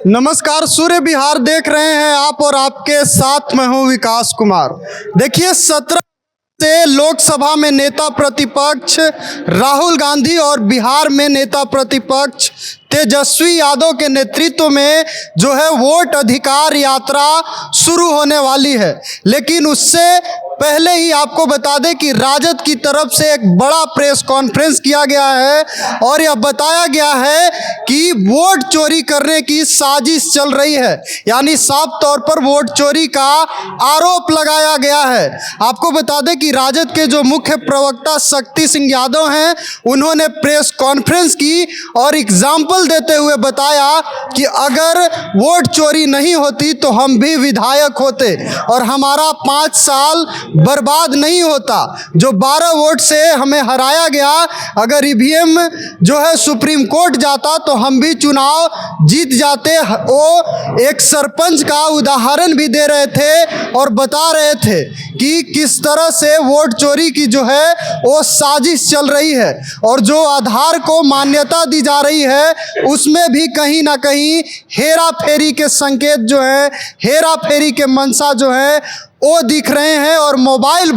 नमस्कार, सूर्य बिहार देख रहे हैं आप और आपके साथ मैं हूं विकास कुमार। देखिए 17 से लोकसभा में नेता प्रतिपक्ष राहुल गांधी और बिहार में नेता प्रतिपक्ष तेजस्वी यादव के नेतृत्व में जो है वोट अधिकार यात्रा शुरू होने वाली है। लेकिन उससे पहले ही आपको बता दें कि राजद की तरफ से एक बड़ा प्रेस कॉन्फ्रेंस किया गया है और यह बताया गया है कि वोट चोरी करने की साजिश चल रही है, यानी साफ तौर पर वोट चोरी का आरोप लगाया गया है। आपको बता दें कि राजद के जो मुख्य प्रवक्ता शक्ति सिंह यादव हैं, उन्होंने प्रेस कॉन्फ्रेंस की और एग्जाम्पल देते हुए बताया कि अगर वोट चोरी नहीं होती तो हम भी विधायक होते और हमारा 5 साल बर्बाद नहीं होता। जो 12 वोट से हमें हराया गया, अगर ईवीएम जो है सुप्रीम कोर्ट जाता तो हम भी चुनाव जीत जाते। वो एक सरपंच का उदाहरण भी दे रहे थे और बता रहे थे कि किस तरह से वोट चोरी की जो है वो साजिश चल रही है और जो आधार को मान्यता दी जा रही है उसमें भी कहीं ना कहीं हेरा फेरी के संकेत जो है, हेरा फेरी के मंशा जो है वो दिख रहे हैं और मोबाइल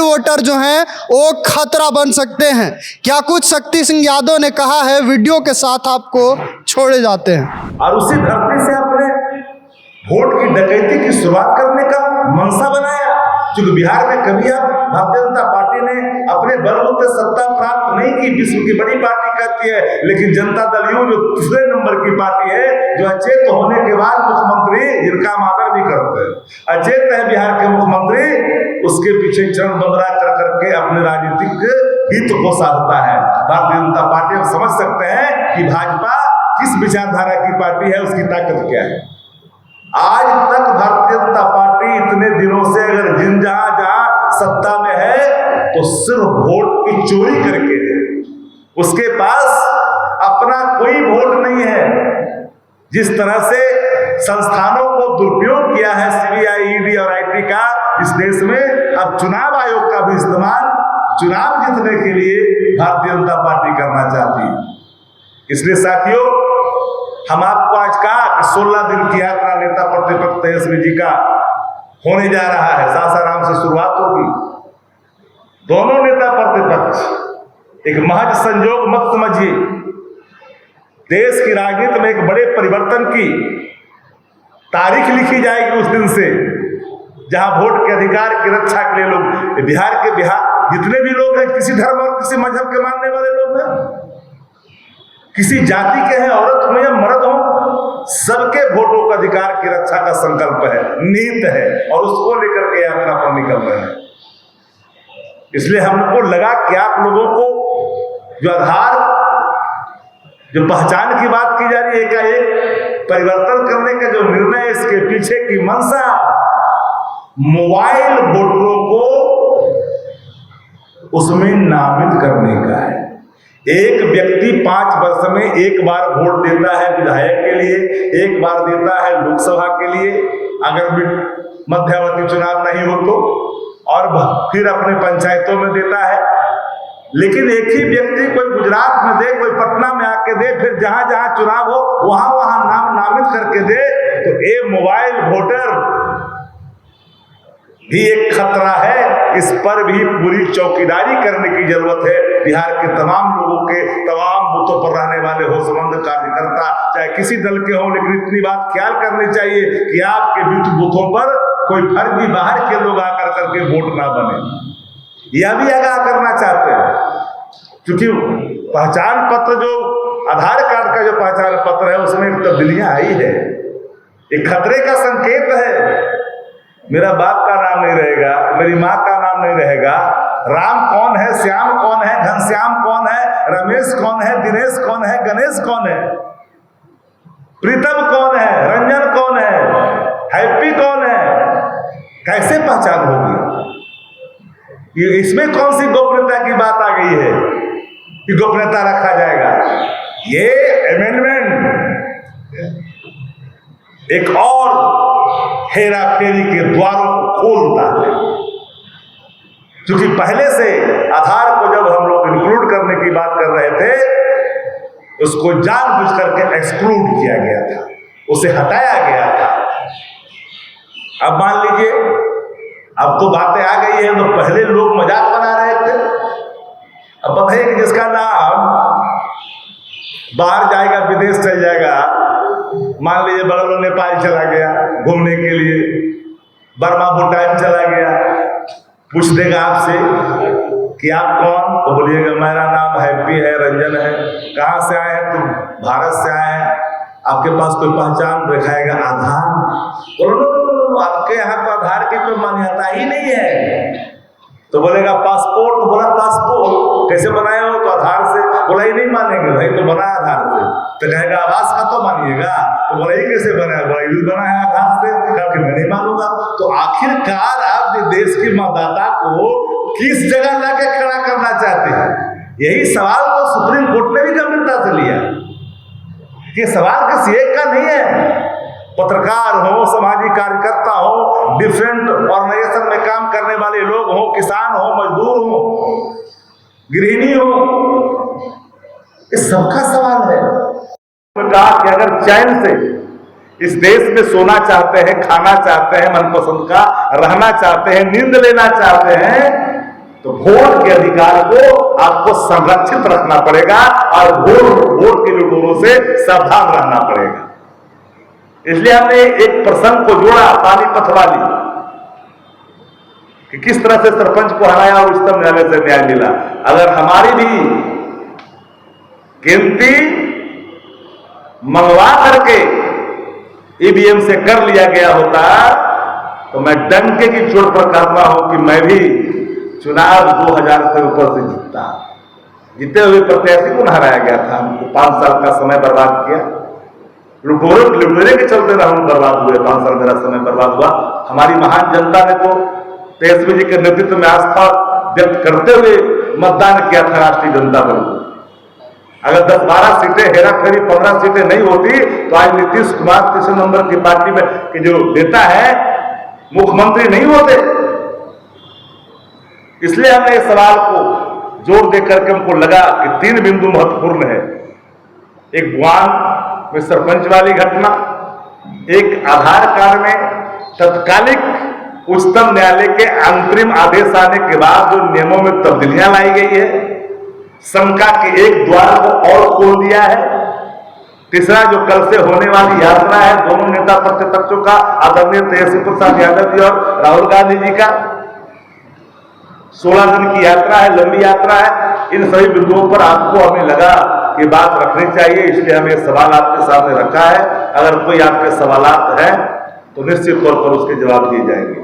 वोटर जो हैं वो खतरा बन सकते हैं। क्या कुछ शक्ति सिंह यादव ने कहा है, वीडियो के साथ आपको छोड़े जाते हैं। और उसी धरती से अपने वोट की डकैती की शुरुआत करने का मंशा बनाया, क्योंकि बिहार में कभी अब भारतीय जनता पार्टी ने अपने बलबूते सत्ता प्राप्त नहीं की। विश्व की बड़ी पार्टी कहती है, लेकिन जनता दल यूं जो दूसरे नंबर की पार्टी है, जो अचेत होने के बाद मुख्यमंत्री जिनका हम आदर भी करते हैं, अचेत है बिहार के मुख्यमंत्री, उसके पीछे चरण बंदरा कर करके अपने राजनीतिक हित को साधता है। भारतीय जनता पार्टी हम समझ सकते हैं कि भाजपा किस विचारधारा की पार्टी है, उसकी ताकत क्या है। आज तक भारतीय जनता पार्टी इतने दिनों से अगर जहां सत्ता में है तो सिर्फ वोट की चोरी करके है। उसके पास अपना कोई वोट नहीं है। जिस तरह से संस्थानों को दुरुपयोग किया है सीबीआई, ईडी और आईटी का इस देश में, अब चुनाव आयोग का भी इस्तेमाल चुनाव जीतने के लिए भारतीय जनता पार्टी करना चाहती है। इसलिए साथियों, हम आपको आज कहा कि 16 दिन की यात्रा नेता प्रतिपक्ष तेजस्वी जी का होने जा रहा है। सासाराम से शुरुआत होगी। दोनों नेता प्रतिपक्ष एक महज संयोग मत समझिए, देश की राजनीति में एक बड़े परिवर्तन की तारीख लिखी जाएगी उस दिन से, जहां वोट के अधिकार की रक्षा के लिए लोग बिहार जितने भी लोग हैं, किसी धर्म और किसी मजहब के मानने वाले लोग हैं, किसी जाति के हैं, औरत हो या मर्द हो, सबके वोटों का अधिकार की रक्षा का संकल्प है, नीत है और उसको लेकर के यात्रा पर निकल रहे हैं। इसलिए हमको लगा कि आप लोगों को जो आधार, जो पहचान की बात की जा रही है, एकाएक परिवर्तन करने का जो निर्णय, इसके पीछे की मंशा मोबाइल वोटरों को उसमें नामित करने का है। एक व्यक्ति 5 वर्ष में एक बार वोट देता है विधायक के लिए, एक बार देता है लोकसभा के लिए, अगर मध्यावधि चुनाव नहीं हो तो, और फिर अपने पंचायतों में देता है। लेकिन एक ही व्यक्ति कोई गुजरात में दे, कोई पटना में आके दे, फिर जहां जहां चुनाव हो वहां नाम नामित करके दे, तो ये मोबाइल वोटर भी एक खतरा है। इस पर भी पूरी चौकीदारी करने की जरूरत है। बिहार के तमाम लोगों के, तमाम बूथों पर रहने वाले होशमंद कार्यकर्ता, चाहे किसी दल के हों, लेकिन इतनी बात ख्याल करनी चाहिए कि आपके बूथों पर कोई फर्जी बाहर के लोग आकर करके वोट ना बने। यह भी आगाह करना चाहते हैं, क्योंकि पहचान पत्र, जो आधार कार्ड का जो पहचान पत्र है, उसमें तब्दीलियां आई है। एक खतरे का संकेत है। मेरा बाप का नाम नहीं रहेगा, मेरी माँ का नाम नहीं रहेगा। राम कौन है, श्याम कौन है, घनश्याम कौन है, रमेश कौन है, दिनेश कौन है, गणेश कौन है, प्रीतम कौन है, रंजन कौन है, हैप्पी कौन है, कैसे पहचान होगी? ये इसमें कौन सी गोपनीयता की बात आ गई है कि गोपनीयता रखा जाएगा? ये अमेंडमेंट एक और हेरा फेरी के द्वारों को खोलता है, क्योंकि पहले से आधार को जब हम लोग इंक्लूड करने की बात कर रहे थे उसको जानबूझ करके एक्सक्लूड किया गया था, उसे हटाया गया था। अब मान लीजिए, अब तो बातें आ गई है, तो पहले लोग मजाक बना रहे थे। अब बताइए कि जिसका नाम बाहर जाएगा, विदेश चल जाएगा, मान लीजिए बगल में नेपाल चला गया घूमने के लिए, बर्मा भूटान चला गया, पूछ देगा आपसे कि आप कौन, तो बोलिएगा मेरा नाम हैप्पी है, रंजन है। कहाँ से आए हैं? तुम भारत से आए हैं। आपके पास कोई पहचान दिखाएगा? आधार। बोलो आपके यहाँ तो आधार की कोई मान्यता ही नहीं है। तो बोलेगा पासपोर्ट, तो बोला पासपोर्ट कैसे बनाए हो? तो आधार से। बोला ही नहीं मानेंगे भाई, तो बना आधार से। तो कहेगा आवास का तो मानिएगा। तो बोला ये कैसे बना है? बोला ये बना है आधार से। कहा कि मैं नहीं मानूंगा। तो आखिरकार आप देश की मतदाता को किस जगह लाके खड़ा करना चाहते हैं? यही सवाल तो सुप्रीम कोर्ट ने भी गंभीरता से लिया कि सवाल किसी एक का नहीं है। पत्रकार हो, सामाजिक कार्यकर्ता हो, डिफरेंट ऑर्गेनाइजेशन में काम करने वाले लोग हो, किसान हो, मजदूर हो, गृहिणी हो, इस सबका सवाल है। कहा कि अगर चैन से इस देश में सोना चाहते हैं, खाना चाहते हैं, मनपसंद का रहना चाहते हैं, नींद लेना चाहते हैं, तो वोट के अधिकार को आपको संरक्षित रखना पड़ेगा और वोट के लुटेरों से सावधान रहना पड़ेगा। इसलिए हमने एक प्रसंग को जोड़ा, पानीपत वाली, कि किस तरह से सरपंच को हराया और उच्चतम न्यायालय से न्याय मिला। अगर हमारी भी गिनती मंगवा करके ईवीएम से कर लिया गया होता, तो मैं डंके की चोट पर कहता हूं कि मैं भी चुनाव 2000 से ऊपर से जीतता। जीते हुए प्रत्याशी को हराया गया था। हमको 5 साल का समय बर्बाद किया, लुटेरे के चलते ना हम बर्बाद हुए। 5 साल मेरा समय बर्बाद हुआ। हमारी महान जनता ने तो तेजस्वी जी के नेतृत्व में आस्था व्यक्त करते हुए मतदान किया था राष्ट्रीय जनता दल को। अगर 10-12 सीटें हेरा फेरी 15 सीटें नहीं होती, तो आज नीतीश कुमार 3 नंबर की पार्टी में के जो नेता है मुख्यमंत्री नहीं होते। इसलिए हमने इस सवाल को जोर देकर के हमको लगा कि 3 बिंदु महत्वपूर्ण है। एक बुआन में सरपंच वाली घटना, एक आधार कार्ड में तत्कालिक उच्चतम न्यायालय के अंतरिम आदेश आने के बाद जो नियमों में तब्दीलियां लाई गई है, शंका के एक द्वार को और खोल दिया है। तीसरा जो कल से होने वाली यात्रा है दोनों नेता प्रतिपक्षों का, आदरणीय तेजस्वी प्रसाद यादव जी और राहुल गांधी जी का, 16 दिन की यात्रा है, लंबी यात्रा है। इन सभी बिंदुओं पर आपको हमें लगा कि बात रखनी चाहिए, इसलिए हमें सवाल आपके सामने रखा है। अगर कोई आपके सवालात हैं तो निश्चित तौर पर उसके जवाब दिए जाएंगे।